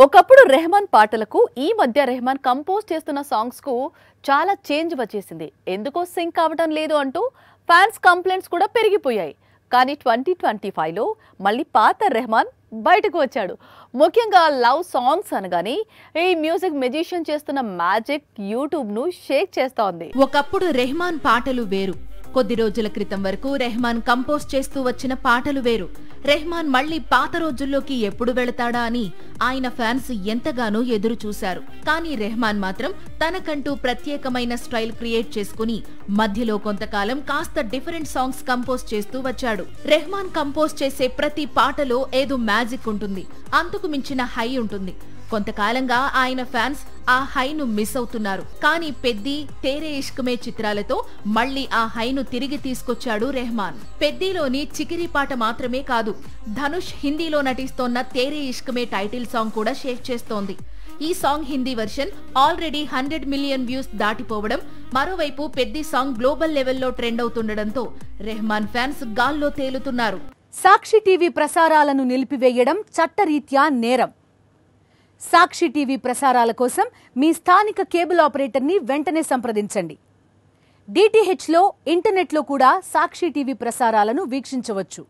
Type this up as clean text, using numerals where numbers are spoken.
ఒకప్పుడు రెహమాన్ పాటలకు ఈ మధ్య రెహమాన్ కంపోజ్ చేస్తున్న సాంగ్స్ కు చాలా చేంజ్ వచ్చేసింది. ఎందుకో సింక్ అవడం లేదు అంటూ ఫ్యాన్స్ కంప్లైంట్స్ కూడా పెరిగిపోయాయి. కానీ 2025లో మళ్ళీ పాత రెహమాన్ బయటకు వచ్చాడు. ముఖ్యంగా లవ్ సాంగ్స్ అనగానే ఈ మ్యూజిక్ మెజిషియన్ చేస్తున్న మ్యాజిక్ యూట్యూబ్ ను షేక్ చేస్తోంది. ఒకప్పుడు రెహమాన్ పాటలు వేరు, కొద్ది రోజుల క్రితం వరకు రెహమాన్ కంపోజ్ చేస్తూ వచ్చిన పాటలు వేరు. రెహమాన్ మళ్లీ పాత రోజుల్లోకి ఎప్పుడు వెళతాడా అని ఆయన ఫ్యాన్స్ ఎంతగానో ఎదురు చూశారు. కానీ రెహమాన్ మాత్రం తనకంటూ ప్రత్యేకమైన స్టైల్ క్రియేట్ చేసుకుని మధ్యలో కొంతకాలం కాస్త డిఫరెంట్ సాంగ్స్ కంపోజ్ చేస్తూ వచ్చాడు. రెహమాన్ కంపోజ్ చేసే ప్రతి పాటలో ఏదో మ్యాజిక్ ఉంటుంది, అంతకు మించిన హై ఉంటుంది. కొంతకాలంగా ఆయన ఫ్యాన్స్ ఆ హైను మిస్ అవుతున్నారు. కానీ పెద్ది, తేరే ఇష్క్ మే చిత్రాలతో మళ్లీ ఆ హైను తిరిగి తీసుకొచ్చాడు రెహమాన్. పెద్దిలోని చికిరి పాట మాత్రమే కాదు, ధనుష్ హిందీలో నటిస్తోన్న తేరే ఇష్క్ మే టైటిల్ సాంగ్ కూడా షేక్ చేస్తోంది. ఈ song Hindi version already 100 million views దాటిపోవడం, మరోవైపు పెద్ది సాంగ్ గ్లోబల్ లెవెల్లో ట్రెండ్ అవుతుండడంతో రెహమాన్ ఫ్యాన్స్ గాల్లో తేలుతున్నారు. సాక్షి టీవీ ప్రసారాలను నిలిపివేయడం చట్టరీత్యా నేరం. సాక్షి టీవీ ప్రసారాల కోసం మీ స్థానిక కేబుల్ ఆపరేటర్ని వెంటనే సంప్రదించండి. DTHలో, ఇంటర్నెట్లో కూడా సాక్షి టీవీ ప్రసారాలను వీక్షించవచ్చు.